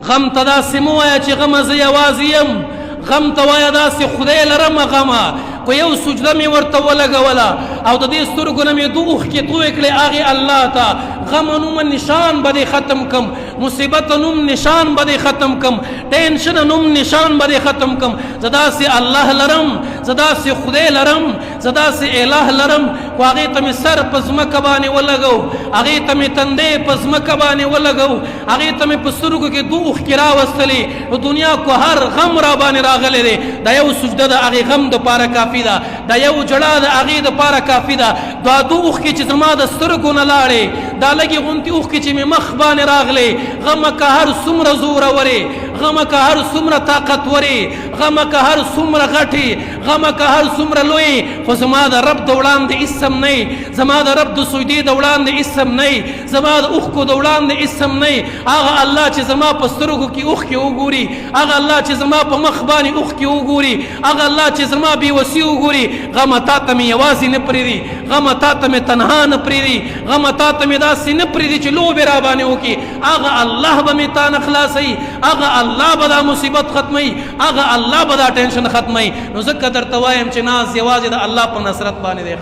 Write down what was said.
غم ته داسې مه وایه چې غمه زه یوازې یم، غم ته وایه داسې خدای لرمه غمه. کو یو سجده مې ورته ولګوله او د دې سترګو نه مې دوه اوښکې تویې کړې هغې الله ته. غم نومه نشان به دې ختم کم، مصیبت نوم نشان به دې ختم کم، ټینشن نوم نشان به دې ختم کم. زه داسې الله لرم، زه داسې خدای لرم، زه داسې اله لرم. خو هغې ته مې سر په ځمکه باندې ولګو، هغې ته مې تندی په ځمکه باندې ولګو، هغې ته مې په سترګو کې دوه اوښکې راوستلې. په دنیا کو هر غم را باندې راغلی دی، دا یو سجده د هغې غم دپاره کافي ده، دا یو جړا د هغې دپاره کافي ده. دا دوه اوښکې چې زما د سترګو نه لاړې، دا لږې غوندې اوښکې چې مې مخ باندې راغلې، غمه که هر څومره زورورې، غمه که هر څومره طاقتورې، غمه که هر څومره غټې، غمه که هر څومره لوی، خو زما د رب د وړاندې اسم نه، زما د رب د سجدې د وړاندې اسم نه، زما د اوښکو د وړاندې اسم نه. هغه الله چې زما په سترګو کې اوښکې وګوري، هغه الله چې زما په مخ باندې اوښکې وګوري، هغه الله چې زما بېوسي وګوري، غمه تا ته مې یوازې نه پرېږدي، غمه تا ته مې تنها نه پرېږدي، غمه تا ته مې داسې نه پرېږدي چې لوبې را باندې وکړي. هغه الله به مې تا نه خلاصوي، هغه الله به دا مصیبت ختموي، هغه الله به دا ټینشن ختموي. نو ځکه درته وایم چې ناز یوازې د الله په نصرت باندې دی.